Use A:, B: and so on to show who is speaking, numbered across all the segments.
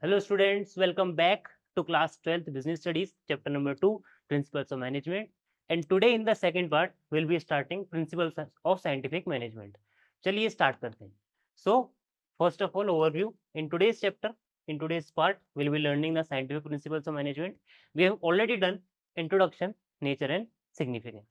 A: Hello students, welcome back to class 12th Business Studies, chapter number 2, Principles of Management. And today in the second part, we'll be starting Principles of Scientific Management. चलिए start करते हैं. So, first of all, overview. In today's chapter, in today's part, we'll be learning the scientific principles of management. We have already done introduction, nature and significance.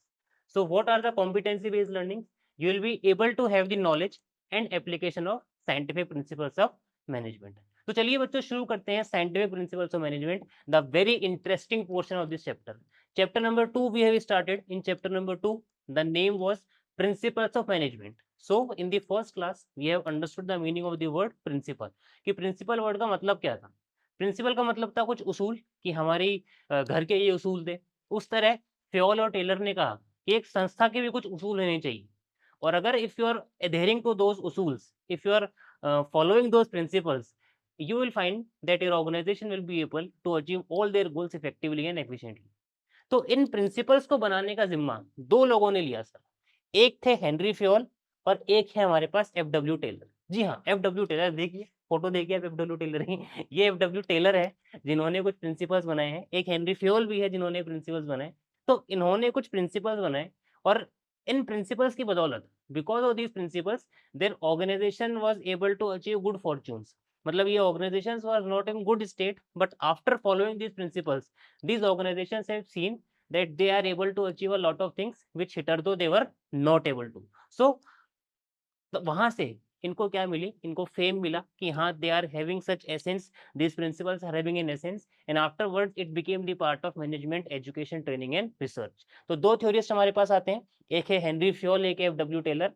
A: So, what are the competency-based learnings? You will be able to have the knowledge and application of scientific principles of management. तो चलिए बच्चों शुरू करते हैं scientific principles of management, the very interesting portion of this chapter. Chapter number 2 we have started. In chapter number 2 the name was principles of management. So in the first class we have understood the meaning of the word principle. कि principle word का मतलब क्या था. Principal का मतलब था कुछ उसूल, कि हमारी घर के ये उसूल थे. उस तरह फ्योल और टेलर ने कहा कि एक संस्था के भी कुछ उसूल होने चाहिए. और अगर if you are adhering to those उसूल्स, if you are following those principles, you will find that your organization will be able to achieve all their goals effectively and efficiently. तो इन प्रिंसिपल्स को बनाने का जिम्मा दो लोगों ने लिया सर. एक थे हेनरी फ्योल और एक है हमारे पास एफ.डब्ल्यू. टेलर. जी हाँ, एफ.डब्ल्यू. टेलर. देखिए फोटो देखिए आप एफ.डब्ल्यू. टेलर की. ये एफ.डब्ल्यू. टेलर है जिन्होंने कुछ प्रिंसिपल्स बनाए हैं. एक हेनरी फ्योल भी है जिन्होंने प्रिंसिपल्स बनाए. तो इन्होंने कुछ प्रिंसिपल्स बनाए और इन प्रिंसिपल्स की बदौलत, because of these principles, their organisation was able to achieve good fortunes. मतलब ये organisations was not in good state, but after following these principles, these organizations have seen that they are able to achieve a lot of things which hitherto they were not able to. So वहां से इनको क्या मिली, इनको fame मिला कि हाँ they are having such essence, this principles are having in essence, and afterwards it became the part of management education training and research. तो दो थ्योरिस्ट हमारे पास आते हैं, एक है हेनरी फ्योल, एक है एफ.डब्ल्यू. टेलर.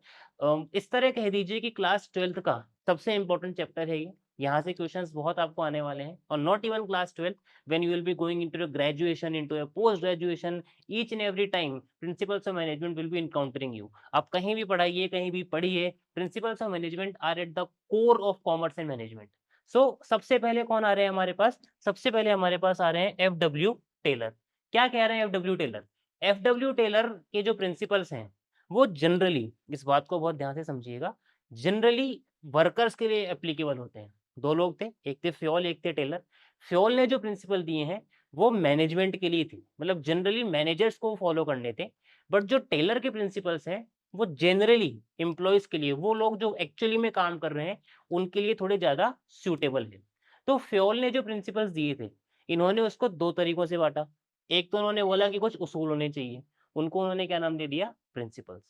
A: इस तरह कह दीजिए कि क्लास 12th का सबसे इंपॉर्टेंट चैप्टर है ये. यहाँ से क्वेश्चंस बहुत आपको आने वाले हैं. और not even class 12th, when you will be going into your graduation, into your post graduation, each and every time principles of management will be encountering you. आप कहीं भी पढ़ाइए, कहीं भी पढ़िए, principles of management are at the core of commerce and management. So सबसे पहले कौन आ रहे हैं हमारे पास? सबसे पहले हमारे पास आ रहे हैं एफ.डब्ल्यू. टेलर. क्या कह रहे हैं एफ.डब्ल्यू. टेलर? एफ.डब्ल्यू. टेलर के जो प्रिंसिपल्स हैं वो जनरली, इस बात को बहुत ध्यान से समझिएगा, जनरली वर्कर्स के लिए एप्लीकेबल होते हैं. दो लोग थे, एक थे फ्योल, एक थे टेलर. फ्योल ने जो प्रिंसिपल दिए हैं वो मैनेजमेंट के लिए थे, मतलब जनरली मैनेजर्स को फॉलो करने थे. बट जो टेलर के प्रिंसिपल्स हैं वो जनरली एम्प्लॉयज के लिए, वो लोग जो एक्चुअली में काम कर रहे हैं उनके लिए थोड़े ज्यादा सूटेबल है. तो फ्योल ने जो प्रिंसिपल्स दिए थे, इन्होंने उसको दो तरीकों से बांटा. एक तो उन्होंने बोला कि कुछ उसूल होने चाहिए, उनको उन्होंने क्या नाम दे दिया? प्रिंसिपल्स.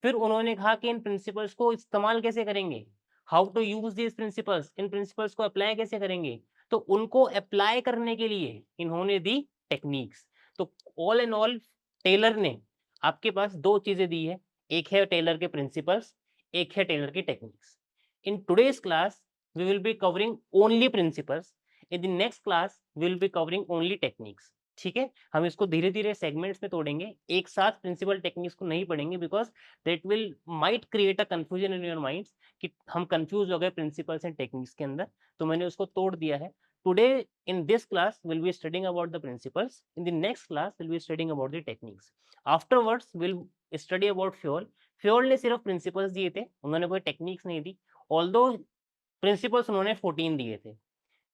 A: फिर उन्होंने कहा कि इन प्रिंसिपल्स को इस्तेमाल कैसे करेंगे, how to use this principles, इन प्रिंसिपल्स को अप्लाई कैसे करेंगे. तो उनको अप्लाई करने के लिए इन्होंने दी टेक्निक्स. तो ऑल एंड ऑल टेलर ने आपके पास दो चीजें दी है, एक है टेलर के प्रिंसिपल्स, एक है टेलर की techniques. In today's class we will be covering only principles. In the next class we will be covering only techniques. ठीक है, हम इसको धीरे धीरे सेगमेंट्स में तोड़ेंगे, एक साथ प्रिंसिपल टेक्निक्स को नहीं पढ़ेंगे, because that will might create a confusion in your minds कि हम कंफ्यूज हो गए प्रिंसिपल्स एंड टेक्निक्स के अंदर. तो मैंने उसको तोड़ दिया है. Today in this class we'll be studying about the principles. In the next class we'll be studying about the techniques. Afterwards we'll study about Fioll. Fioll ने सिर्फ principles दिए थे, उन्होंने कोई techniques नहीं दी. Although principles उन्होंने 14 दिए थे,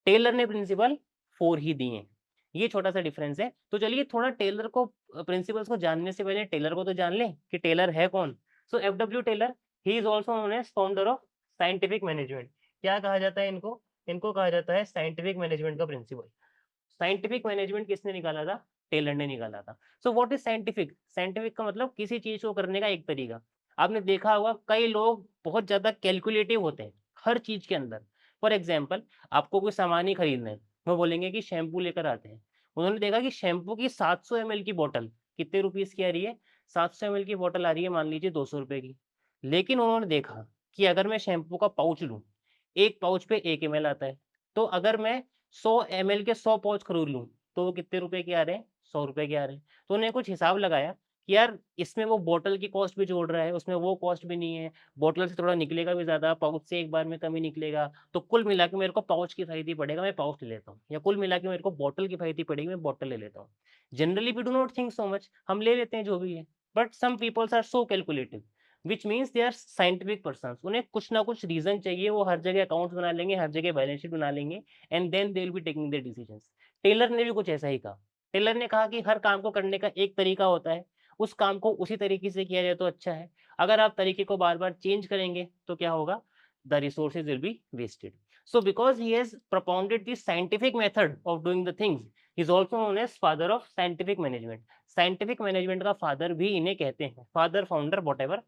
A: टेलर ने प्रिंसिपल 4 ही दिए हैं. ये छोटा सा डिफरेंस है. तो चलिए थोड़ा टेलर को, प्रिंसिपल्स को जानने से पहले टेलर को तो जान लें कि टेलर है कौन. So F W. Taylor, he is also known as founder of scientific management. क्या कहा जाता है इनको? इनको कहा जाता है साइंटिफिक मैनेजमेंट का प्रिंसिपल. साइंटिफिक मैनेजमेंट किसने निकाला था? टेलर ने निकाला था. So what is scientific? Scientific का मतलब किसी चीज को करने का एक तरीका. आपने देखा होगा कई लोग बहुत ज्यादा कैलकुलेटिव होते हैं हर चीज के अंदर. फॉर एग्जाम्पल, आपको कोई सामान ही खरीदना है, वो बोलेंगे कि शैम्पू लेकर आते हैं. उन्होंने देखा कि शैम्पू की 700 ml की बोतल कितने रुपीस की आ रही है? 700 ml की बोतल आ रही है मान लीजिए 200 रुपए की. लेकिन उन्होंने देखा कि अगर मैं शैम्पू का पाउच लूं, एक पाउच पे 1 ml आता है, तो अगर मैं 100 ml के 100 पाउच खरीद लूं तो वो कितने रुपए के आ रहे हैं? 100 रुपए के आ रहे हैं. तो उन्हें कुछ हिसाब लगाया कि यार इसमें वो बोतल की कॉस्ट भी जोड़ रहा है, उसमें वो कॉस्ट भी नहीं है, बोतल से थोड़ा निकलेगा भी ज़्यादा, पाउच से एक बार में कम ही निकलेगा, तो कुल मिला के मेरे को पाउच किफ़ायती पड़ेगा, मैं पाउच ले लेता हूँ, या कुल मिला के मेरे को बॉटल किफ़ायती पड़ेगी, मैं बॉटल ले लेता हूँ. Generally we do not think so much, हम ले लेते हैं जो भी है. But some peoples are so calculative. Which means they are scientific person, उन्हें कुछ ना कुछ रीजन चाहिए, वो हर जगह अकाउंट्स बना लेंगे, हर जगह बैलेंस शीट बना लेंगे, and then they will be taking the decisions. Taylor ने भी कुछ ऐसा ही कहा। टेलर ने कहा कि हर काम को करने का एक तरीका होता है, उस काम को उसी तरीके से किया जाए तो अच्छा है। अगर आप तरीके को बार बार चेंज करेंगे तो क्या होगा, the resources will be wasted. So because he has propounded the scientific method of doing the things, he is also known as father of scientific management। Scientific management का फादर भी इन्हें कहते हैं, father founder whatever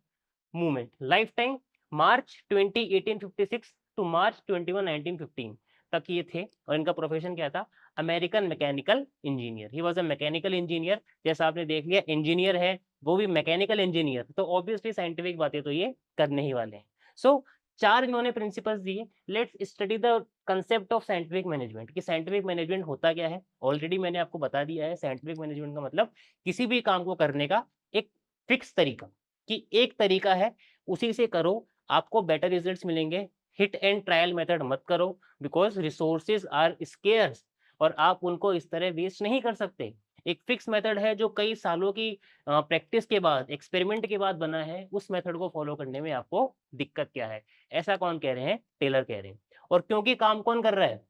A: movement. Life time March 20 1856 to March 21 1915 तक ये थे, और इनका प्रोफेशन क्या था, American mechanical engineer. He was a mechanical engineer. जैसा आपने देख लिया, इंजीनियर है वो भी मैकेनिकल इंजीनियर, तो ऑब्वियसली साइंटिफिक बातें तो ये करने ही वाले हैं। सो चार इन्होंने प्रिंसिपल्स दिए। Let's study the concept of scientific management, कि साइंटिफिक मैनेजमेंट होता क्या है। ऑलरेडी मैंने आपको बता दिया है, साइंटिफिक मैनेजमेंट का मतलब किसी भी काम को करने का एक फिक्स तरीका, कि एक तरीका है, उसी से करो, आपको बेटर रिजल्ट्स मिलेंगे। हिट एंड ट्रायल मेथड मत करो, बिकॉज रिसोर्सेज आर स्केयर्स, और आप उनको इस तरह वेस्ट नहीं कर सकते। एक फिक्स मेथड है जो कई सालों की प्रैक्टिस के बाद, एक्सपेरिमेंट के बाद बना है, उस मेथड को फॉलो करने में आपको दिक्कत क्या है। ऐसा कौन कह रहे हैं, टेलर कह रहे हैं। और क्योंकि काम कौन कर रहा है,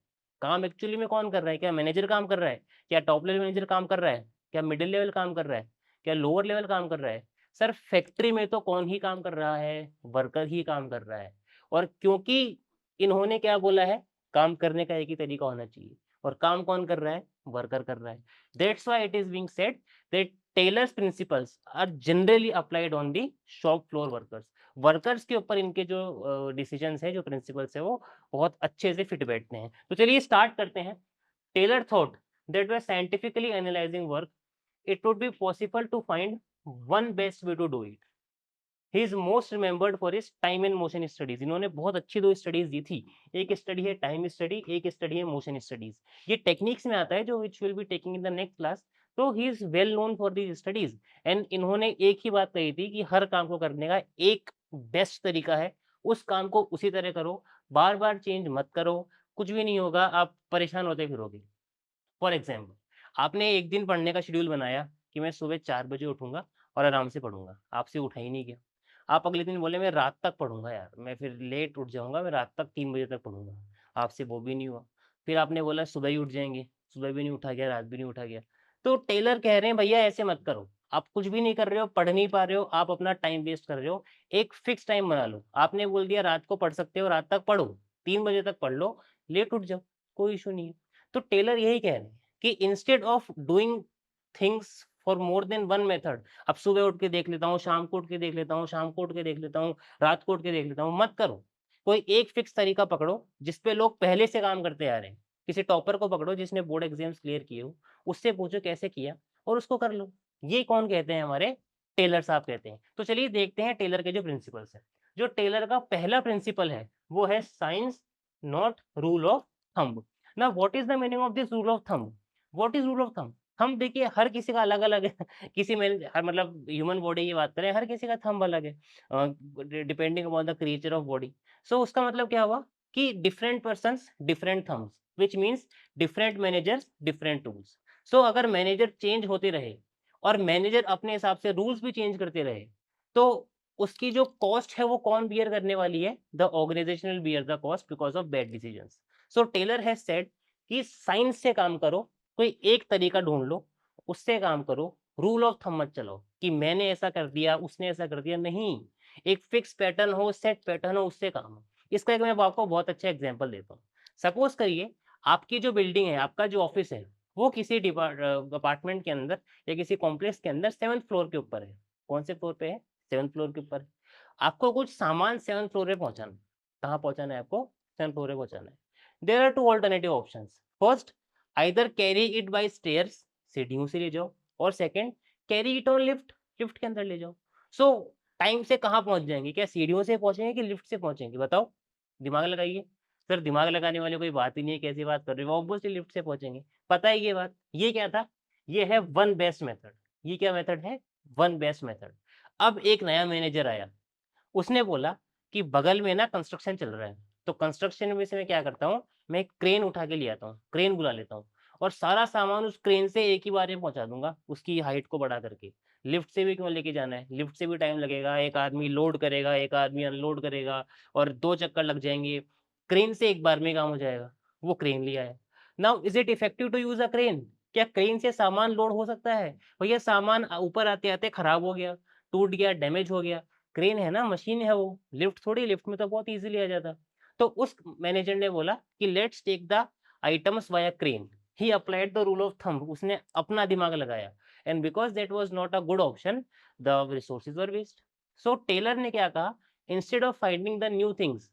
A: काम एक्चुअली में कौन कर रहा है, क्या मैनेजर काम कर रहा है, क्या टॉप लेवल मैनेजर काम कर रहा है, क्या मिडिल लेवल काम कर रहा है, क्या लोअर लेवल काम कर रहा है। सर फैक्ट्री में तो कौन ही काम कर रहा है, वर्कर ही काम कर रहा है। और क्योंकि इन्होंने क्या बोला है, काम करने का एक ही तरीका होना चाहिए, और काम कौन कर रहा है, वर्कर कर रहा है। That's why it is being said that Taylor's principles are generally applied on the shop floor workers. Workers के ऊपर इनके जो डिसीजंस है, जो प्रिंसिपल्स है, वो बहुत अच्छे से फिट बैठते हैं। तो चलिए स्टार्ट करते हैं। Taylor thought that by scientifically analysing work, it would be possible to find one best way to do it. He is most remembered for his time and motion studies। इन्होंने बहुत अच्छी दो स्टडीज दी थी, एक study है time study, एक study है motion studies. ये टेक्निक्स में आता है जो which will be taking in the next class. तो he is well known for these studies, and इन्होंने एक ही बात कही थी कि हर काम को करने का एक बेस्ट तरीका है, उस काम को उसी तरह करो, बार बार चेंज मत करो, कुछ भी नहीं होगा, आप परेशान होते फिरोगे। फॉर एग्जाम्पल, आपने एक दिन पढ़ने का शेड्यूल बनाया कि मैं सुबह 4 बजे उठूंगा और आराम से पढ़ूंगा, आपसे उठा ही नहीं गया। आप अगले दिन बोले मैं रात तक पढ़ूंगा यार, मैं फिर लेट उठ जाऊंगा, मैं रात तक 3 बजे तक पढ़ूंगा, आपसे वो भी नहीं हुआ। फिर आपने बोला सुबह ही उठ जाएंगे, सुबह भी नहीं उठा गया, रात भी नहीं उठा गया। तो टेलर कह रहे हैं भैया ऐसे मत करो, आप कुछ भी नहीं कर रहे हो, पढ़ नहीं पा रहे हो, आप अपना टाइम वेस्ट कर रहे हो। एक फिक्स टाइम बना लो, आपने बोल दिया रात को पढ़ सकते हो, रात तक पढ़ो, 3 बजे तक पढ़ लो, लेट उठ जाओ, कोई इशू नहीं है। तो टेलर यही कह रहे हैं कि instead of doing things for more than one method, अब सुबह उठ के देख लेता हूँ, शाम को उठ के देख लेता हूँ, शाम को उठ के देख लेता हूँ, रात को उठ के देख लेता हूँ, मत करो। कोई एक फिक्स तरीका पकड़ो जिसपे लोग पहले से काम करते आ रहे हैं। किसी टॉपर को पकड़ो जिसने बोर्ड एग्जाम्स क्लियर किए हो, उससे पूछो कैसे किया और उसको कर लो। ये कौन कहते हैं, हमारे टेलर साहब कहते हैं। तो चलिए देखते हैं टेलर के जो प्रिंसिपल्स हैं। जो टेलर का पहला प्रिंसिपल है वो है science not rule of thumb. ना what is the meaning of this rule of thumb, what is rule of thumb. Thumb देखिए हर किसी का अलग अलग है किसी में हर मतलब ह्यूमन बॉडी की बात करें, हर किसी का थंब अलग है depending upon the creature of body. So उसका मतलब क्या हुआ कि different persons different thumbs, which means different managers different tools. So अगर मैनेजर चेंज होते रहे और मैनेजर अपने हिसाब से रूल्स भी चेंज करते रहे, तो उसकी जो कॉस्ट है वो कौन बियर करने वाली है, the organisational bear the cost because of bad decisions. So Taylor has said कि साइंस से काम करो, कोई एक तरीका ढूंढ लो, उससे काम करो, रूल ऑफ थंब मत चलाओ कि मैंने ऐसा कर दिया, उसने ऐसा कर दिया, नहीं। एक फिक्स पैटर्न हो, सेट पैटर्न हो, उससे काम हो। इसका एक मैं आपको बहुत अच्छा एग्जांपल देता हूँ। सपोज करिए आपकी जो बिल्डिंग है, आपका जो ऑफिस है, वो किसी अपार्टमेंट के अंदर या किसी कॉम्प्लेक्स के अंदर 7th फ्लोर के ऊपर है। कौन से फ्लोर पे है, 7th फ्लोर के ऊपर है। आपको कुछ सामान 7th फ्लोर पे पहुंचाना है। कहाँ पहुंचाना है आपको, 7th फ्लोर पे पहुंचाना है। There are two alternative options. First, either carry it by stairs, सीढ़ियों से ले जाओ, और second, carry it on lift, lift के अंदर ले जाओ। सो टाइम से कहाँ पहुंच जाएंगे, क्या सीढ़ियों से पहुंचेंगे कि लिफ्ट से पहुंचेंगे, बताओ, दिमाग लगाइए। सर दिमाग लगाने वाली कोई बात ही नहीं है, कैसी बात कर रहे हो, ऑब्वियसली लिफ्ट से पहुंचेंगे। पता है ये बात, ये क्या था, ये है वन बेस्ट मेथड। ये क्या मेथड है, वन बेस्ट मेथड। अब एक नया मैनेजर आया, उसने बोला कि बगल में ना कंस्ट्रक्शन चल रहा है, तो कंस्ट्रक्शन में से मैं क्या करता हूँ, मैं एक क्रेन उठा के ले आता हूँ, क्रेन बुला लेता हूँ, और सारा सामान उस क्रेन से एक ही बार में पहुंचा दूंगा, उसकी हाइट को बढ़ा करके। लिफ्ट से भी क्यों लेके जाना है, लिफ्ट से भी टाइम लगेगा, एक आदमी लोड करेगा, एक आदमी अनलोड करेगा और 2 चक्कर लग जाएंगे। क्रेन से एक बार में काम हो जाएगा, वो क्रेन लिया है। Now is it effective to use a crane? क्या क्रेन से सामान लोड हो सकता है? भैया सामान ऊपर आते आते खराब हो गया, टूट गया, डैमेज हो गया, क्रेन है ना, मशीन है वो, लिफ्ट थोड़ी, लिफ्ट में तो बहुत इजीली आ जाता। तो उस मैनेजर ने बोला कि let's take the items via crane. He applied the rule of thumb, उसने अपना दिमाग लगाया, and because that was not a good option, the resources were waste. So Taylor ने क्या कहा, instead of finding the new things,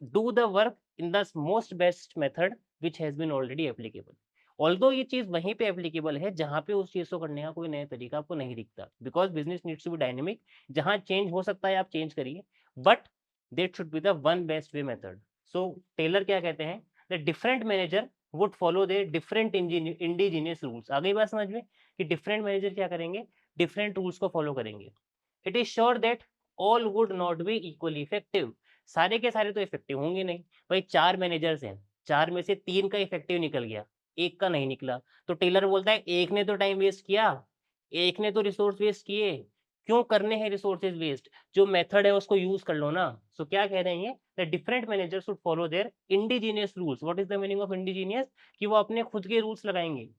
A: do the work in the most best method which has been already applicable। Although ये चीज वहीं पे applicable है जहां पे उस चीज को करने का कोई नया तरीका आपको नहीं दिखता, because business needs to be dynamic. जहां चेंज हो सकता है आप चेंज करिए, but that should be the one best way method. So Taylor क्या कहते हैं, the different manager would follow the different indigenous rules. आ गई बात समझ में कि डिफरेंट मैनेजर क्या करेंगे, डिफरेंट रूल्स को फॉलो करेंगे। It is sure that all would not be equally effective. सारे के सारे तो इफेक्टिव होंगे नहीं भाई, 4 मैनेजर्स हैं, 4 में से 3 का इफेक्टिव निकल गया, एक का नहीं निकला। तो टेलर बोलता है एक ने तो टाइम वेस्ट किया, एक ने तो रिसोर्स वेस्ट किए, क्यों करने हैं रिसोर्सेज वेस्ट, जो मेथड है उसको यूज कर लो ना। सो क्या कह रहे हैं, the different managers should follow their indigenous rules. What is the meaning of indigenous, कि वो अपने खुद के रूल्स लगाएंगे।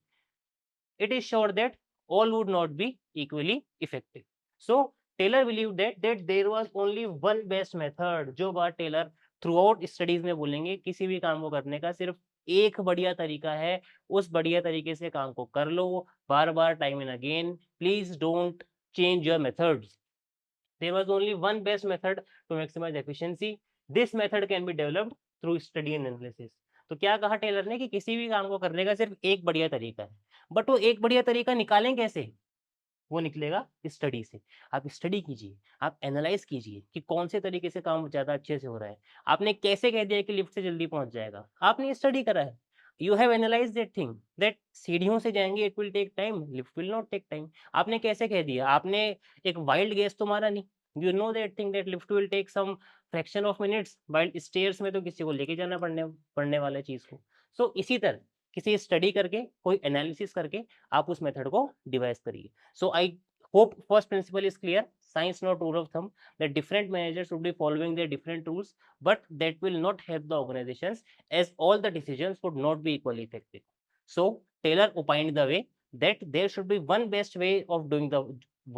A: it is sure that all would not be equally effective. So Taylor believed that there was only one best method। जो बात Taylor through out studies में बोलेंगे, किसी भी काम को करने का सिर्फ एक बढ़िया तरीका है, उस बढ़िया तरीके से काम को कर लो बार बार, time and again. Please don't change your methods. There was only one best method to maximize efficiency. This method can be developed through study and analysis। तो क्या कहा टेलर ने कि किसी भी काम को करने का सिर्फ एक बढ़िया तरीका है, बट वो एक बढ़िया तरीका निकालें कैसे, वो निकलेगा स्टडी से। आप स्टडी कीजिए, आप एनालाइज कीजिए कि कौन से तरीके से काम ज़्यादा अच्छे से हो रहा है। आपने कैसे कह दिया कि लिफ्ट से जल्दी पहुंच जाएगा, आपने स्टडी करा है, you have analyse that thing, that सीढ़ियों से जाएंगे it will take time, lift will not take time. आपने कैसे कह दिया, आपने एक वाइल्ड गेस तो मारा नहीं, you know that thing that lift will take some fraction of minutes, while stairs में तो किसी को लेके जाना पड़ने वाला चीज को। सो इसी तरह किसी स्टडी करके, कोई एनालिसिस करके आप उस मेथड को डिवाइस करिए। सो आई hope first principle is clear, science not rule of thumb, that different managers should be following their different rules, but that will not help the organizations, as all the decisions would not be equally effective. So Taylor opined the way that there should be one best way of doing the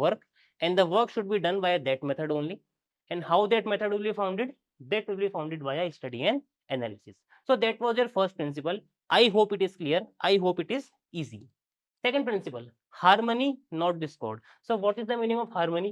A: work, and the work should be done by that method only. And how that method will be founded, that will be founded via study and analysis. So that was your first principle. I hope it is clear, I hope it is easy. Second principle, harmony not discord। So what is the meaning of harmony?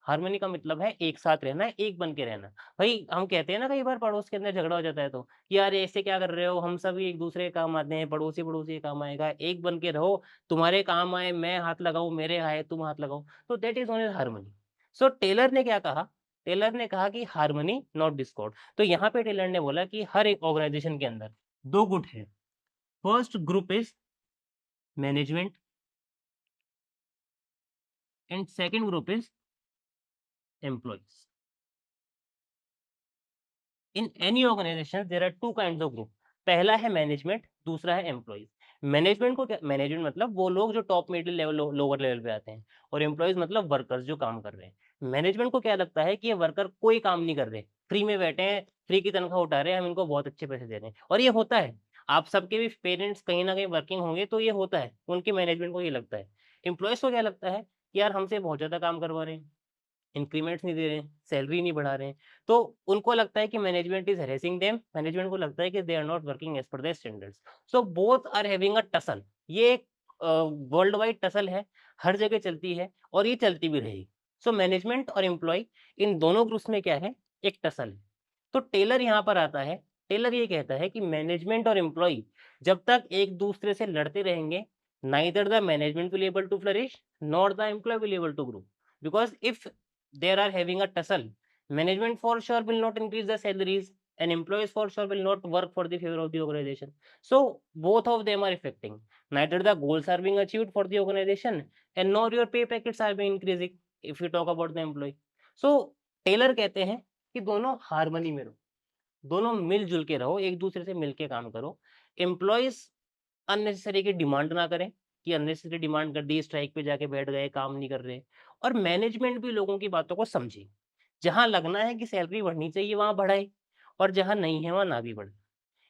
A: Harmony का मतलब है एक साथ रहना, एक बन के रहना। भाई हम कहते हैं ना कई बार पड़ोस के अंदर झगड़ा हो जाता है तो कि यार ऐसे क्या कर रहे हो, हम सभी एक दूसरे के काम आते हैं, पड़ोसी पड़ोसी के काम आएगा, एक बन के रहो, तुम्हारे काम आए मैं हाथ लगाऊं, मेरे आए तुम हाथ लगाओ, तो that is known as harmony. So Taylor ने क्या कहा, टेलर ने कहा कि हार्मनी नॉट डिस्कॉर्ड। तो यहाँ पे टेलर ने बोला कि हर एक ऑर्गेनाइजेशन के अंदर 2 गुट है। First group is management and second group is employees। In any organization there are 2 kinds of group। पहला है मैनेजमेंट, दूसरा है एम्प्लॉइज। मैनेजमेंट को क्या, मैनेजमेंट मतलब वो लोग जो top middle level lower level पे आते हैं, और एम्प्लॉइज मतलब वर्कर्स जो काम कर रहे हैं। मैनेजमेंट को क्या लगता है कि ये वर्कर कोई काम नहीं कर रहे, फ्री में बैठे हैं, फ्री की तनख्वाह उठा रहे हैं, हम इनको बहुत अच्छे पैसे दे रहे हैं, और ये होता है। आप सबके भी पेरेंट्स कहीं ना कहीं वर्किंग होंगे तो ये होता है, उनकी मैनेजमेंट को ये लगता है। एम्प्लॉयज को क्या लगता है कि यार हमसे बहुत ज्यादा काम करवा रहे हैं, इंक्रीमेंट्स नहीं दे रहे हैं, सैलरी नहीं बढ़ा रहे हैं, तो उनको लगता है कि management is harassing them, management को लगता है कि they are not working as per their standards. So both are having a tussle. ये एक वर्ल्ड वाइड टसल है, हर जगह चलती है और ये चलती भी रहेगी। सो मैनेजमेंट और एम्प्लॉय, इन दोनों ग्रुप्स में क्या है, एक टसल है। तो टेलर यहाँ पर आता है, टेलर ये कहता है कि मैनेजमेंट और एम्प्लॉय जब तक एक दूसरे से लड़ते रहेंगे, neither the management will able to flourish nor the employee will able to grow. Because if they are having a tussle, management for sure will not increase the salaries and employees for sure will not work for the favor of the organization. So both of them are affecting, neither the goals are being achieved for the organization and nor your pay packets are being increasing if you talk about the employee। So Taylor कहते हैं कि दोनों harmony में रहो, दोनों मिलजुल के रहो, एक दूसरे से मिलके काम करो। एम्प्लॉयज अननेसेसरी की डिमांड ना करें, कि अननेसेसरी डिमांड कर दी, स्ट्राइक पे जाके बैठ गए, काम नहीं कर रहे। और मैनेजमेंट भी लोगों की बातों को समझे, जहाँ लगना है कि सैलरी बढ़नी चाहिए वहाँ बढ़ाए, और जहाँ नहीं है वहाँ ना भी बढ़े।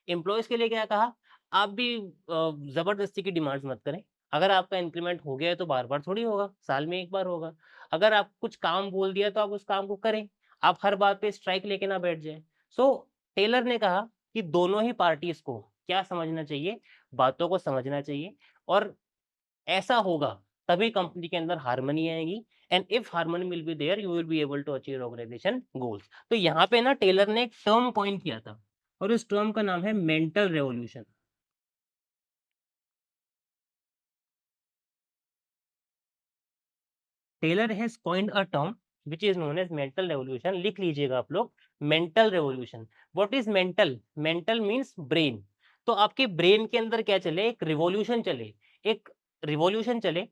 A: एम्प्लॉयज़ के लिए क्या कहा, आप भी ज़बरदस्ती की डिमांड्स मत करें। अगर आपका इंक्रीमेंट हो गया है तो बार-बार थोड़ी होगा, साल में 1 बार होगा। अगर आप कुछ काम बोल दिया तो आप उस काम को करें। आप हर बात पे स्ट्राइक लेके ना बैठ जाएँ। सो टेलर ने कहा कि दोनों ही पार्टीज़ को क्या समझना चाहिए, बातों को समझना चाहिए, और ऐसा होगा तभी कंपनी के अंदर हार्मनी आएगी, and if harmony will be there you will be able to achieve organisation goals. तो यहाँ पे ना टेलर ने एक टर्म कॉइन किया था, और उस टर्म का नाम है mental revolution. Taylor has coined a term which is known as mental revolution. लिख लीजिएगा आप लोग, mental revolution. What is mental? Mental means brain. तो आपके ब्रेन के अंदर क्या चले, एक रिवॉल्यूशन चले, एक रिवॉल्यूशन चले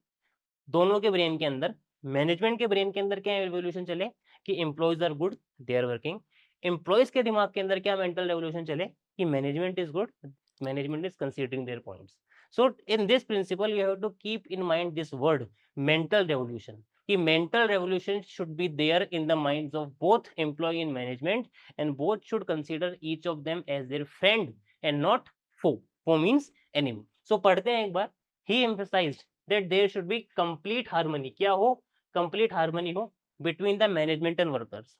A: दोनों के ब्रेन के अंदर। मैनेजमेंट के ब्रेन के अंदर क्या रिवॉल्यूशन चले कि employees are good, they are working. Employees के दिमाग के अंदर क्या मेंटल रेवोल्यूशन चले कि management is good, management is considering their points. So in this principle you have to keep in mind this word mental revolution, कि mental revolution should be there in the minds of both employee and management, and both should consider each of them as their friend and not foe. Foe means enemy. So पढ़ते हैं एक बार। He emphasized that there should be complete harmony. क्या हो? Complete harmony हो between the management and workers.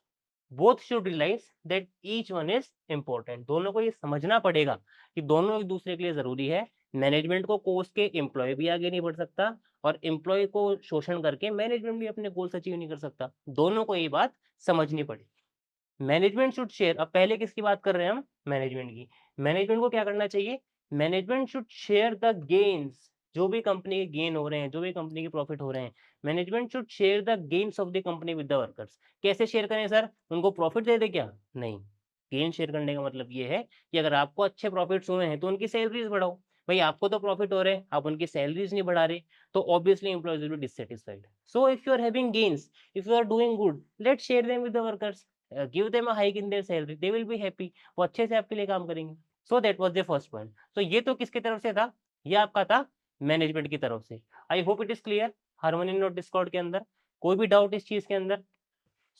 A: Both should realize that each one is important. दोनों को ये समझना पड़ेगा कि दोनों एक दूसरे के लिए जरूरी है। मैनेजमेंट को कोस के एम्प्लॉय भी आगे नहीं बढ़ सकता, और एम्प्लॉय को शोषण करके मैनेजमेंट भी अपने गोल्स अचीव नहीं कर सकता। दोनों को ये बात समझनी पड़ेगी। मैनेजमेंट शुड शेयर, अब पहले किसकी बात कर रहे हैं हम? मैनेजमेंट की। मैनेजमेंट को क्या करना चाहिए? Management should share the gains, जो भी कंपनी के गेन हो रहे हैं, जो भी कंपनी के प्रॉफिट हो रहे हैं, management should share the gains of the company with the workers. कैसे शेयर करें सर? उनको प्रॉफिट दे दे क्या? नहीं। गेन शेयर करने का मतलब ये है कि अगर आपको अच्छे प्रॉफिट्स हुए हैं तो उनकी सैलरीज बढ़ाओ। भाई आपको तो प्रॉफिट हो रहे हैं, आप उनकी सैलरीज नहीं बढ़ा रहे, तो obviously employees will be dissatisfied. So if you are having gains, if you are doing good, let's share them with the workers, give them a hike in their salary, they will be happy. वो अच्छे से आपके लिए काम करेंगे। So that was the first point. तो ये तो किसकी तरफ से था? ये आपका था मैनेजमेंट की तरफ से। I hope it is clear. Harmony not discord के अंदर कोई भी डाउट इस चीज के अंदर?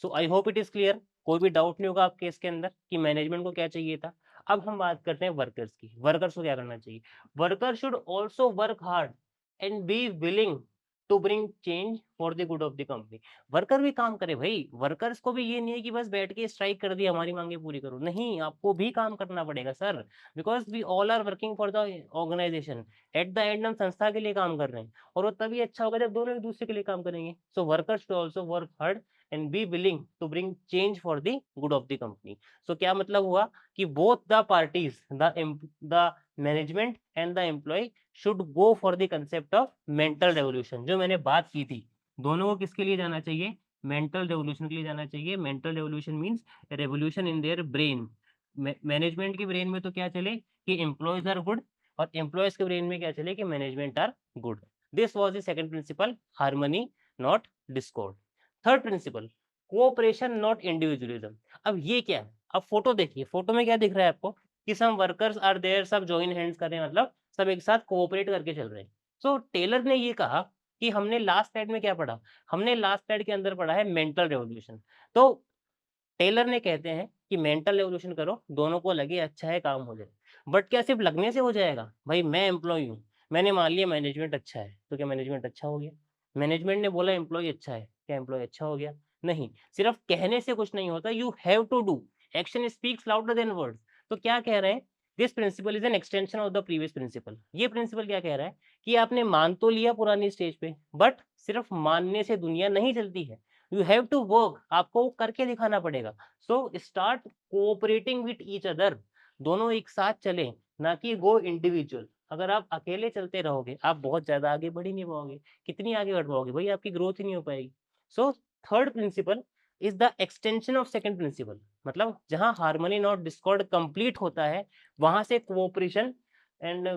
A: So I hope it is clear. कोई भी डाउट नहीं होगा आपके इसके अंदर कि मैनेजमेंट को क्या चाहिए था। अब हम बात करते हैं वर्कर्स की। वर्कर्स को क्या करना चाहिए? Worker should also work hard and be willing to bring change for the good of the company. Worker भी काम करे भाई। वर्कर्स को भी ये नहीं है कि बस बैठ के स्ट्राइक कर दी, हमारी मांगे पूरी करो। नहीं, आपको भी काम करना पड़ेगा sir, because we all are working for the organisation. At the end हम संस्था के लिए काम कर रहे हैं, और वो तभी अच्छा होगा जब दोनों एक दूसरे के लिए काम करेंगे। So workers should also work hard and be willing to bring change for the good of the company. So क्या मतलब हुआ कि both the parties, the management and the employee should go for the concept of mental revolution। जो मैंने बात की थी, दोनों को किसके लिए जाना चाहिए? मेंटल रेवोल्यूशन के लिए जाना चाहिए। Mental revolution means revolution in their brain. Management के ब्रेन में तो क्या चले कि एम्प्लॉयज आर गुड, और एम्प्लॉयज के ब्रेन में क्या चले कि management are good. This was the second principle, harmony not discord. Third principle, cooperation not individualism. अब ये क्या है? अब फोटो देखिए, फोटो में क्या दिख रहा है आपको कि सम वर्कर्स आर देयर, सब जॉइन हैंड्स कर रहे हैं, मतलब सब एक साथ कोऑपरेट करके चल रहे हैं। सो टेलर ने ये कहा कि हमने लास्ट स्लाइड में क्या पढ़ा? हमने लास्ट स्लाइड के अंदर पढ़ा है मेंटल रेवोल्यूशन। तो टेलर ने कहते हैं कि मेंटल रेवोल्यूशन करो, दोनों को लगे अच्छा है, काम हो जाए। बट क्या सिर्फ लगने से हो जाएगा? भाई मैं एम्प्लॉय हूँ, मैंने मान लिया मैनेजमेंट अच्छा है, तो क्या मैनेजमेंट अच्छा हो गया? मैनेजमेंट ने बोला एम्प्लॉय अच्छा है, क्या एम्प्लॉय अच्छा हो गया? नहीं। सिर्फ कहने से कुछ नहीं होता, you have to do. Action speaks louder than words. तो क्या कह रहे हैं? This principle is an extension of the previous principle. ये प्रिंसिपल क्या कह रहा है कि आपने मान तो लिया पुरानी स्टेज पे, बट सिर्फ मानने से दुनिया नहीं चलती है। यू हैव टू वर्क, आपको करके दिखाना पड़ेगा। So start cooperating with each other. दोनों एक साथ चलें, ना कि गो इंडिविजुअल। अगर आप अकेले चलते रहोगे, आप बहुत ज्यादा आगे बढ़ ही नहीं पाओगे। कितनी आगे बढ़ पाओगे भाई? आपकी ग्रोथ ही नहीं हो पाएगी। So third principle is the extension of second principle. मतलब जहां हार्मनी नॉट डिस्कॉर्ड कंप्लीट होता है, वहां से कोऑपरेशन एंड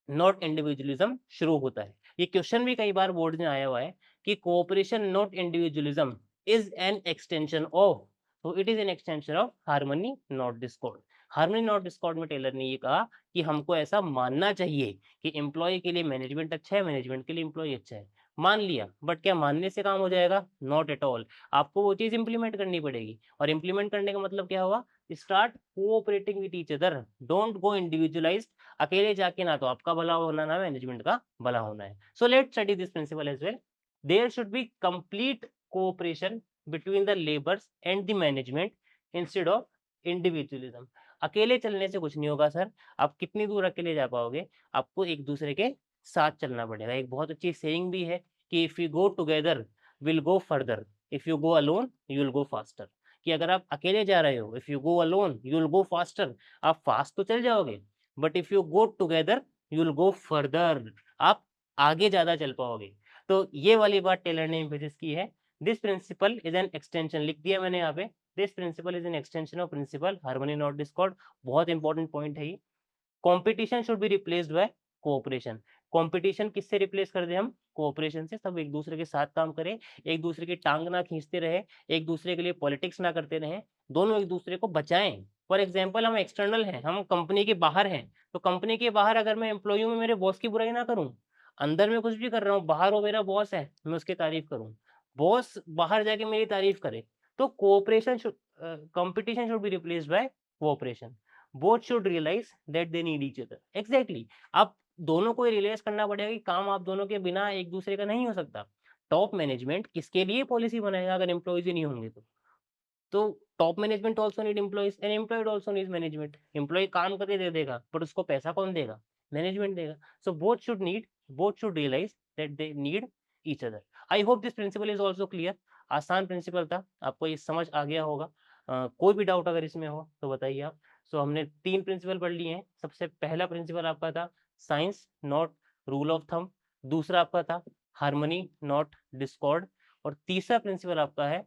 A: नॉट इंडिविजुअलिज्म शुरू होता है। ये क्वेश्चन भी कई बार बोर्ड में आया हुआ है कि cooperation not individualism is an extension of, तो it is an extension of harmony not discord. Harmony not discord में टेलर ने ये कहा कि हमको ऐसा मानना चाहिए कि एम्प्लॉय के लिए मैनेजमेंट अच्छा है, मैनेजमेंट के लिए एम्प्लॉय अच्छा है। मान लिया, बट क्या मानने से काम हो जाएगा? Not at all. आपको वो चीज इंप्लीमेंट करनी पड़ेगी, और इंप्लीमेंट करने का मतलब क्या हुआ? Start cooperating with each other, don't go individualised. अकेले जाके ना तो आपका भला होना, ना मैनेजमेंट का भला होना है। So let's study this principle as well. There should be complete cooperation between the labours and the management instead of individualism. अकेले चलने से कुछ नहीं होगा सर। आप कितनी दूर अकेले जा पाओगे? आपको एक दूसरे के साथ चलना पड़ेगा। एक बहुत अच्छी सेइंग भी है कि if you go together will go further, if you go alone you will go faster. कि अगर आप अकेले जा रहे हो, if you go alone you will go faster, आप फास्ट तो चल जाओगे, but if you go together you will go further, आप आगे ज्यादा चल पाओगे। तो ये वाली बात टेलर ने एम्फेसिस की है। This principle is an extension, लिख दिया मैंने यहाँ पे। This principle is an extension of principle harmony not discord. बहुत इंपॉर्टेंट पॉइंट है ये। Competition should be replaced by cooperation. Competition किससे रिप्लेस कर दे हम? कोऑपरेशन से। सब एक दूसरे के साथ काम करें, एक दूसरे की टांग ना खींचते रहे, एक दूसरे के लिए पॉलिटिक्स ना करते रहे, दोनों एक दूसरे को बचाएं। फॉर एग्जाम्पल, हम एक्सटर्नल हैं, हम कंपनी के बाहर हैं, तो कंपनी के बाहर अगर मैं एम्प्लॉय में मेरे बॉस की बुराई ना करूं, अंदर में कुछ भी कर रहा हूँ, बाहर वो मेरा बॉस है, मैं उसकी तारीफ करूँ, बॉस बाहर जाके मेरी तारीफ करे, तो cooperation should, competition should be replaced by cooperation. Both should realise that they need each other. Exactly, आप दोनों को रियलाइज करना पड़ेगा कि काम आप दोनों के बिना एक दूसरे का नहीं हो सकता। टॉप मैनेजमेंट किसके लिए पॉलिसी बनाएगा अगर एम्प्लॉयज ही नहीं होंगे तो top management also need employees and employees also need management. Employee काम करके दे देगा, बट उसको पैसा कौन देगा? मैनेजमेंट देगा। So both should realise that they need each other. I hope this principle is also clear. आसान प्रिंसिपल था, आपको ये समझ आ गया होगा। कोई भी डाउट अगर इसमें हो तो बताइए आप। सो हमने 3 प्रिंसिपल पढ़ लिए हैं। सबसे पहला प्रिंसिपल आपका था science not rule of thumb, दूसरा आपका था हार्मनी नॉट डिस्कॉर्ड, और तीसरा प्रिंसिपल आपका है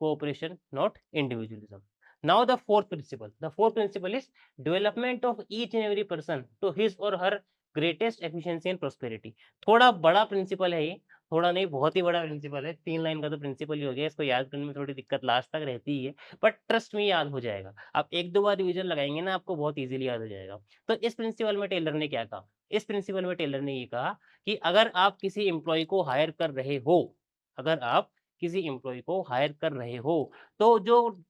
A: cooperation, not individualism. Now the fourth principle. The fourth principle is development of each and every person to his or her greatest efficiency and prosperity. थोड़ा बड़ा principal है ये, थोड़ा नहीं बहुत ही बड़ा प्रिंसिपल है। 3 लाइन का तो प्रिंसिपल ही हो गया, इसको याद करने में थोड़ी दिक्कत लास्ट तक रहती ही है, बट ट्रस्ट में याद हो जाएगा। आप 1-2 बार रिवीजन लगाएंगे ना, आपको बहुत इजीली याद हो जाएगा। तो इस प्रिंसिपल में टेलर ने क्या कहा? इस प्रिंसिपल में टेलर ने ये कहा कि अगर आप किसी एम्प्लॉय को हायर कर रहे हो, अगर आप किसी एम्प्लॉय को हायर कर रहे हो, तो जो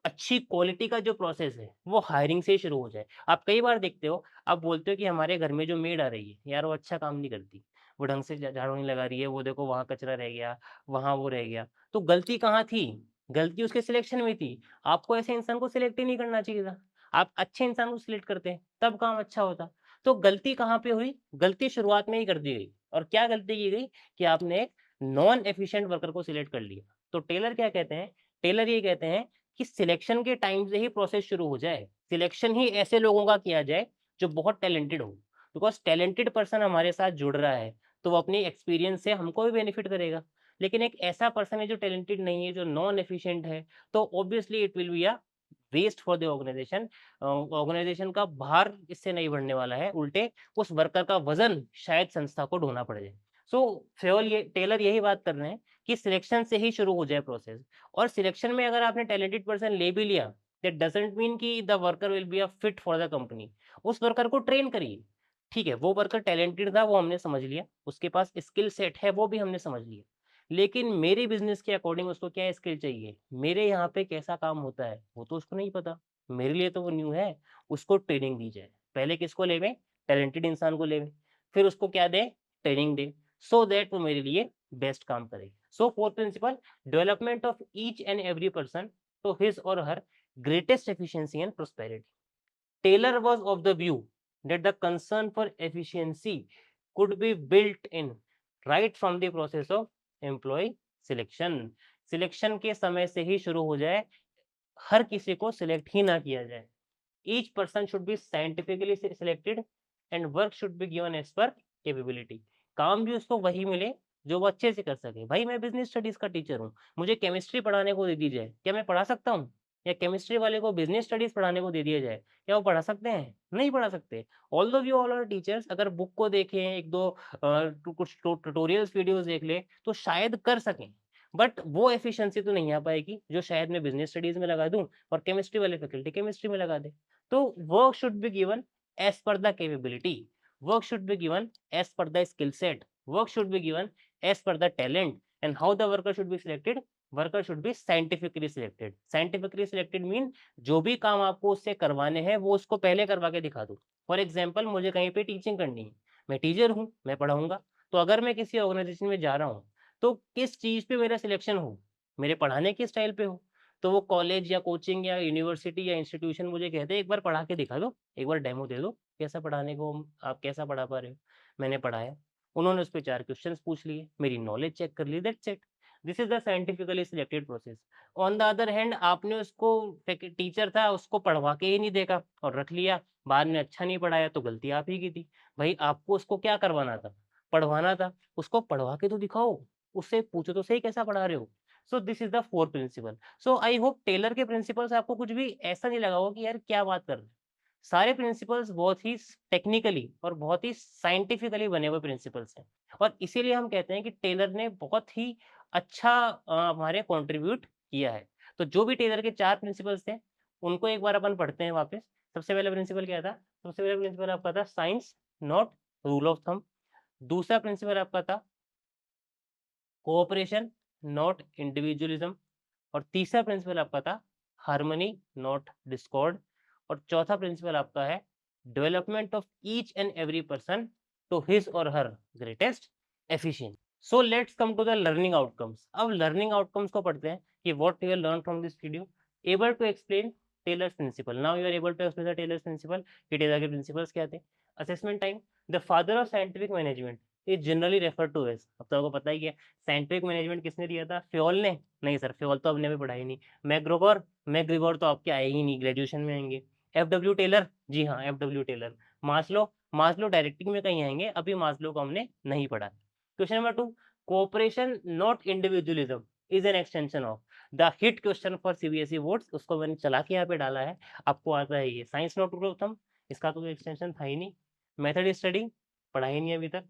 A: अच्छी क्वालिटी का जो प्रोसेस है वो हायरिंग से ही शुरू हो जाए। आप कई बार देखते हो, आप बोलते हो कि हमारे घर में जो मेड आ रही है यार वो अच्छा काम नहीं करती, वो ढंग से झाड़ू नहीं लगा रही है, वो देखो वहाँ कचरा रह गया, वहाँ वो रह गया। तो गलती कहाँ थी? गलती उसके सिलेक्शन में थी। आपको ऐसे इंसान को सिलेक्ट ही नहीं करना चाहिए था। आप अच्छे इंसान को सिलेक्ट करते तब काम अच्छा होता। तो गलती कहाँ पे हुई? गलती शुरुआत में ही कर दी गई। और क्या गलती की गई? कि आपने एक नॉन एफिशिएंट वर्कर को सिलेक्ट कर लिया। तो टेलर क्या कहते हैं? टेलर ये कहते हैं कि सिलेक्शन के टाइम से ही प्रोसेस शुरू हो जाए। सिलेक्शन ही ऐसे लोगों का किया जाए जो बहुत टैलेंटेड हो। बिकॉज़ टैलेंटेड पर्सन हमारे साथ जुड़ रहा है, तो वो अपनी एक्सपीरियंस से हमको भी बेनिफिट करेगा। लेकिन एक ऐसा पर्सन है जो टैलेंटेड नहीं है, जो नॉन एफिशिएंट है, तो obviously it will be a waste for the organisation. Organisation का भार इससे नहीं बढ़ने वाला है, उल्टे उस वर्कर का वज़न शायद संस्था को ढोना पड़ जाए। सो फेयल ये टेलर यही बात कर रहे हैं कि सिलेक्शन से ही शुरू हो जाए प्रोसेस। और सिलेक्शन में अगर आपने टैलेंटेड पर्सन ले भी लिया, दैट डजंट मीन कि the worker will be a fit for the company. उस वर्कर को ट्रेन करिए। ठीक है, वो वर्कर टैलेंटेड था, वो हमने समझ लिया, उसके पास स्किल सेट है, वो भी हमने समझ लिया। लेकिन मेरे बिजनेस के अकॉर्डिंग उसको क्या स्किल चाहिए, मेरे यहाँ पे कैसा काम होता है, वो तो उसको नहीं पता। मेरे लिए तो वो न्यू है। उसको ट्रेनिंग दी जाए। पहले किसको लेवे? टैलेंटेड इंसान को लेवे। फिर उसको क्या दे? ट्रेनिंग दे, सो दैट वो मेरे लिए बेस्ट काम करे। So fourth principle, development of each and every person to his और her greatest efficiency and prosperity. Taylor was of the view that the concern for efficiency could be built in right from the process of employee selection. Selection के समय से ही शुरू हो जाए, हर किसी को select ही ना किया जाए। Each person should be scientifically selected and work should be given as per capability. काम भी उसको वही मिले जो वो अच्छे से कर सके। भाई मैं बिजनेस स्टडीज का टीचर हूँ, मुझे केमिस्ट्री पढ़ाने को दे दी जाए, क्या मैं पढ़ा सकता हूँ? या केमिस्ट्री वाले को बिजनेस स्टडीज पढ़ाने को दे दिया जाए, क्या वो पढ़ा सकते हैं? नहीं पढ़ा सकते। Although we all are teachers, अगर बुक को देखें, एक दो कुछ ट्यूटोरियल्स वीडियोस देख ले तो शायद कर सकें, बट वो एफिशिएंसी तो नहीं आ पाएगी जो शायद मैं बिजनेस स्टडीज में लगा दूं और केमिस्ट्री वाले फैकल्टी केमिस्ट्री में लगा दे। तो work should be given as per the capability, work should be given as per the skill set, work should be given as per the talent, and how the worker should be selected, worker should be scientifically selected. Scientifically selected mean जो भी काम आपको उससे करवाने हैं वो उसको पहले करवा के दिखा दो। फॉर एग्जाम्पल मुझे कहीं पे टीचिंग करनी है, मैं टीचर हूँ, मैं पढ़ाऊंगा, तो अगर मैं किसी ऑर्गेनाइजेशन में जा रहा हूँ तो किस चीज पे मेरा सिलेक्शन हो, मेरे पढ़ाने के स्टाइल पे हो। तो वो कॉलेज या कोचिंग या यूनिवर्सिटी या इंस्टीट्यूशन मुझे कहते हैं एक बार पढ़ा के दिखा दो, एक बार डेमो दे दो, कैसा पढ़ाने को आप कैसा पढ़ा पा रहे हो। मैंने पढ़ाया, उन्होंने उस पे 4 क्वेश्चंस पूछ लिए, मेरी नॉलेज चेक कर ली, that's it. This is the scientifically selected process. On the other hand आपने उसको, टीचर था उसको पढ़वा के ही नहीं देखा और रख लिया, बाद में अच्छा नहीं पढ़ाया तो गलती आप ही की थी। भाई आपको उसको क्या करवाना था, पढ़वाना था, उसको पढ़वा के तो दिखाओ, उससे पूछो तो सही कैसा पढ़ा रहे हो। So this is the 4 principle. So I hope Taylor के प्रिंसिपल्स आपको कुछ भी ऐसा नहीं लगा होगा कि यार क्या बात कर रहे हैं। सारे प्रिंसिपल्स बहुत ही टेक्निकली और बहुत ही साइंटिफिकली बने हुए प्रिंसिपल्स हैं, और इसीलिए हम कहते हैं कि टेलर ने बहुत ही अच्छा हमारे कंट्रीब्यूट किया है। तो जो भी टेलर के 4 प्रिंसिपल्स थे उनको एक बार अपन पढ़ते हैं वापस। सबसे पहला प्रिंसिपल क्या था? सबसे पहला प्रिंसिपल आपका था science not rule of thumb. दूसरा प्रिंसिपल आपका था कोऑपरेशन नॉट इंडिविजुअलिज्म। और तीसरा प्रिंसिपल आपका था हार्मनी नॉट डिस्कॉर्ड। और चौथा प्रिंसिपल आपका है development of each and every person to his और her greatest efficiency. So let's come to the learning outcomes. अब लर्निंग आउटकम्स को पढ़ते हैं कि what you learn from this video. Able to explain Taylor's principle. Now you are able to explain the Taylor's principle कि Taylor के principles क्या थे। Assessment time. The father of scientific management is generally refer to as, अब तो आपको पता ही है scientific management किसने दिया था? फ्योल ने? नहीं सर, फ्योल तो हमने भी पढ़ा ही नहीं। मैग्रेगोर? मैग्रेगोर तो आपके आए ही नहीं, ग्रेजुएशन में आएंगे। F W Taylor? जी हाँ, F W Taylor. Maslow? Maslow directing में कहीं आएंगे, अभी मास्लो को हमने नहीं पढ़ा। Question number 2, cooperation not individualism is an extension of the hit question for CBSE boards. उसको मैंने चला के यहाँ पे डाला है, आपको आता है ये। Science not rule of thumb, इसका तो कोई एक्सटेंशन था ही नहीं। मेथड स्टडी पढ़ा ही नहीं अभी तक।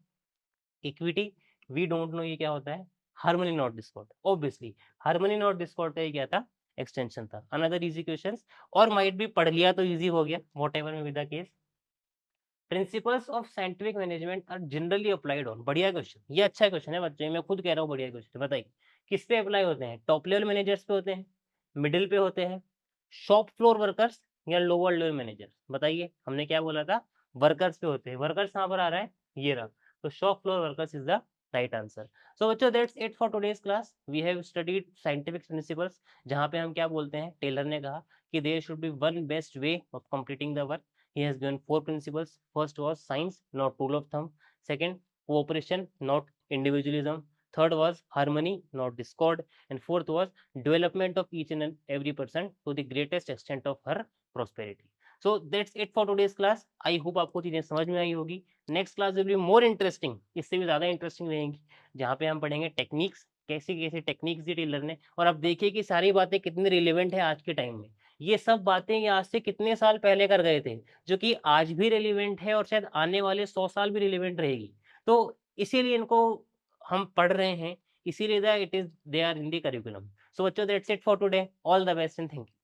A: इक्विटी, वी डोंट नो ये क्या होता है। Harmony not discord, obviously harmony not discord का ये क्या था? एक्सटेंशन था। अनदर इजी क्वेश्चंस, और माइट भी पढ़ लिया तो इजी हो गया, whatever may be the case. Principles of scientific management are generally applied on, बढ़िया क्वेश्चन, ये अच्छा क्वेश्चन है बच्चे, मैं खुद कह रहा हूँ बढ़िया क्वेश्चन है। बताइए किस पे अप्लाई होते हैं? टॉप लेवल मैनेजर्स पे होते हैं, मिडिल पे होते हैं, शॉप फ्लोर वर्कर्स या लोअर लेवल मैनेजर्स? बताइए, हमने क्या बोला था? वर्कर्स पे होते हैं। वर्कर्स कहाँ पर आ रहा है? ये रहा। तो shop floor workers is the right answer. So बच्चों that's it for today's class. We have studied scientific principles, जहाँ पे हम क्या बोलते हैं, टेलर ने कहा कि there should be one best way of completing the work. He has given 4 principles. First was science, not rule of thumb. Second, cooperation, not individualism. Third was harmony, not discord. And fourth was development of each and every person to the greatest extent of her prosperity. So that's it for today's class. I hope आपको चीजें समझ में आई होगी। Next class will be more interesting, इससे भी ज्यादा interesting रहेंगी, जहाँ पे हम पढ़ेंगे टेक्निक्स, कैसी कैसी टेक्निक्स दी टेलर ने। और अब देखिए कि सारी बातें कितनी रिलेवेंट है आज के टाइम में। ये सब बातें ये आज से कितने साल पहले कर गए थे, जो कि आज भी रिलेवेंट है और शायद आने वाले 100 साल भी रिलेवेंट रहेगी। तो इसीलिए इनको हम पढ़ रहे हैं, इसीलिए it is they are in the curriculum. So बच्चों that's it for today, all the best and thank you.